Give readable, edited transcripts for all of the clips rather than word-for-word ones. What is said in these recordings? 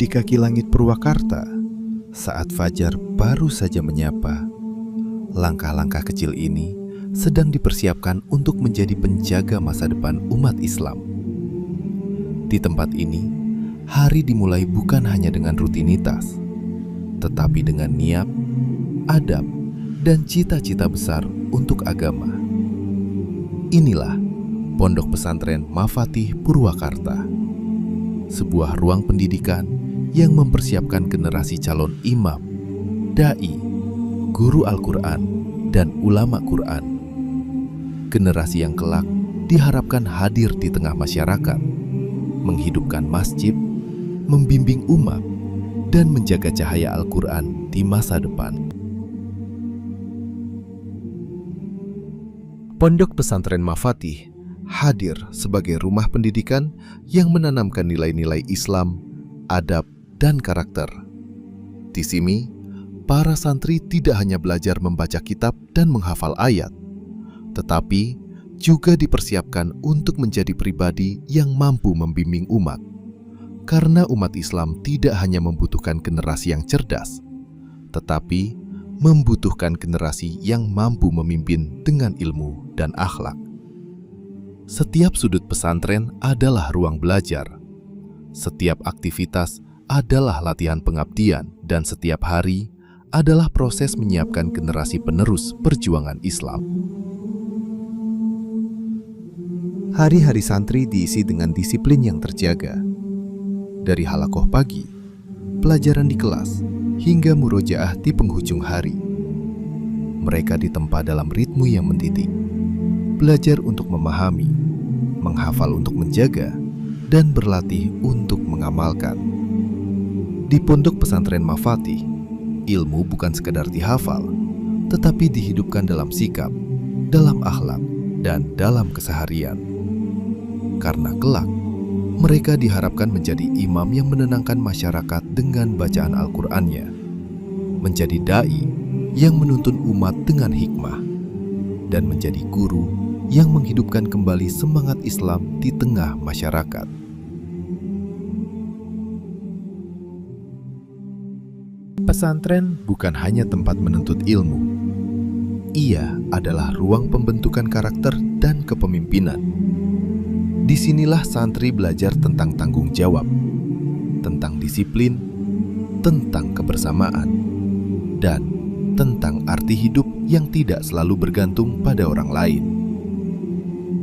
Di kaki langit Purwakarta, saat fajar baru saja menyapa, langkah-langkah kecil ini sedang dipersiapkan untuk menjadi penjaga masa depan umat Islam. Di tempat ini, hari dimulai bukan hanya dengan rutinitas, tetapi dengan niat, adab, dan cita-cita besar untuk agama. Inilah Pondok Pesantren Mafatih Purwakarta, sebuah ruang pendidikan yang mempersiapkan generasi calon imam, dai, guru Al-Quran, dan ulama Quran. Generasi yang kelak diharapkan hadir di tengah masyarakat, menghidupkan masjid, membimbing umat, dan menjaga cahaya Al-Quran di masa depan. Pondok Pesantren Mafatih hadir sebagai rumah pendidikan yang menanamkan nilai-nilai Islam, adab, dan karakter. Di sini, para santri tidak hanya belajar membaca kitab dan menghafal ayat, tetapi juga dipersiapkan untuk menjadi pribadi yang mampu membimbing umat. Karena umat Islam tidak hanya membutuhkan generasi yang cerdas, tetapi membutuhkan generasi yang mampu memimpin dengan ilmu dan akhlak. Setiap sudut pesantren adalah ruang belajar. Setiap aktivitas adalah latihan pengabdian, dan setiap hari adalah proses menyiapkan generasi penerus perjuangan Islam. Hari-hari santri diisi dengan disiplin yang terjaga. Dari halakoh pagi, pelajaran di kelas, hingga murojaah di penghujung hari. Mereka ditempa dalam ritme yang mendidik. Belajar untuk memahami, menghafal untuk menjaga, dan berlatih untuk mengamalkan. Di Pondok Pesantren Mafatih, ilmu bukan sekadar dihafal, tetapi dihidupkan dalam sikap, dalam akhlak, dan dalam keseharian. Karena kelak, mereka diharapkan menjadi imam yang menenangkan masyarakat dengan bacaan Al-Qur'annya, menjadi dai yang menuntun umat dengan hikmah, dan menjadi guru yang menghidupkan kembali semangat Islam di tengah masyarakat. Pesantren bukan hanya tempat menuntut ilmu. Ia adalah ruang pembentukan karakter dan kepemimpinan. Disinilah santri belajar tentang tanggung jawab, tentang disiplin, tentang kebersamaan, dan tentang arti hidup yang tidak selalu bergantung pada orang lain.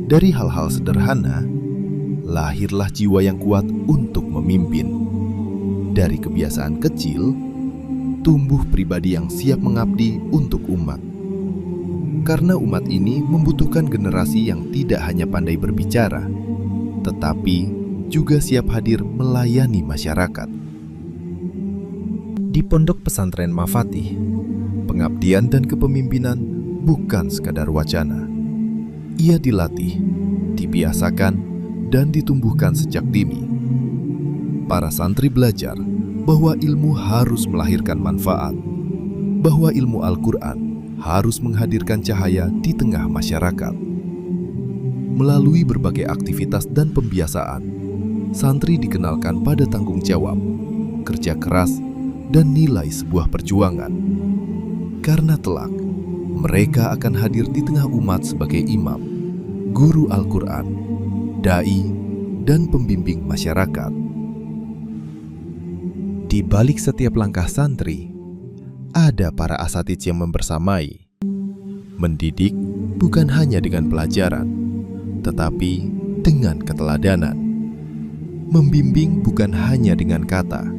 Dari hal-hal sederhana, lahirlah jiwa yang kuat untuk memimpin. Dari kebiasaan kecil, tumbuh pribadi yang siap mengabdi untuk umat. Karena umat ini membutuhkan generasi yang tidak hanya pandai berbicara, tetapi juga siap hadir melayani masyarakat. Di Pondok Pesantren Mafatih, pengabdian dan kepemimpinan bukan sekadar wacana. Ia dilatih, dibiasakan, dan ditumbuhkan sejak dini. Para santri belajar bahwa ilmu harus melahirkan manfaat, bahwa ilmu Al-Quran harus menghadirkan cahaya di tengah masyarakat. Melalui berbagai aktivitas dan pembiasaan, santri dikenalkan pada tanggung jawab, kerja keras, dan nilai sebuah perjuangan. Karena telak, mereka akan hadir di tengah umat sebagai imam, guru Al-Quran, dai, dan pembimbing masyarakat. Di balik setiap langkah santri, ada para asatidz yang membersamai. Mendidik bukan hanya dengan pelajaran, tetapi dengan keteladanan. Membimbing bukan hanya dengan kata,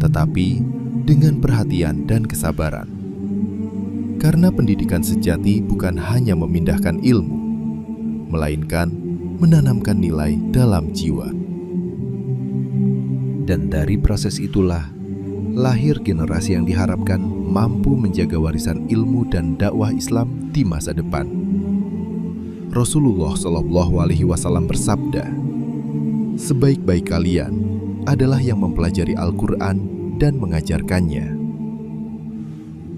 tetapi dengan perhatian dan kesabaran. Karena pendidikan sejati bukan hanya memindahkan ilmu, melainkan menanamkan nilai dalam jiwa. Dan dari proses itulah lahir generasi yang diharapkan mampu menjaga warisan ilmu dan dakwah Islam di masa depan. Rasulullah SAW bersabda, "Sebaik-baik kalian adalah yang mempelajari Al-Quran dan mengajarkannya."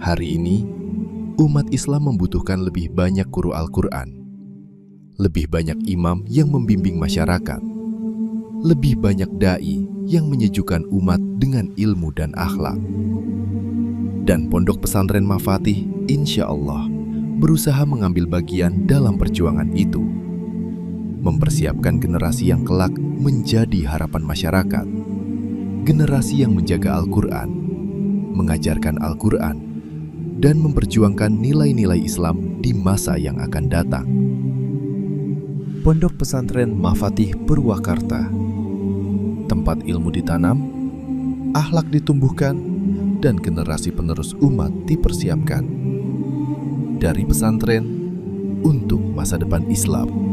Hari ini, umat Islam membutuhkan lebih banyak guru Al-Quran, lebih banyak imam yang membimbing masyarakat, lebih banyak dai yang menyejukkan umat dengan ilmu dan akhlak. Dan Pondok Pesantren Mafatih insya Allah berusaha mengambil bagian dalam perjuangan itu, mempersiapkan generasi yang kelak menjadi harapan masyarakat, generasi yang menjaga Al-Quran, mengajarkan Al-Quran, dan memperjuangkan nilai-nilai Islam di masa yang akan datang. Pondok Pesantren Mafatih Purwakarta, tempat ilmu ditanam, akhlak ditumbuhkan, dan generasi penerus umat dipersiapkan. Dari pesantren untuk masa depan Islam.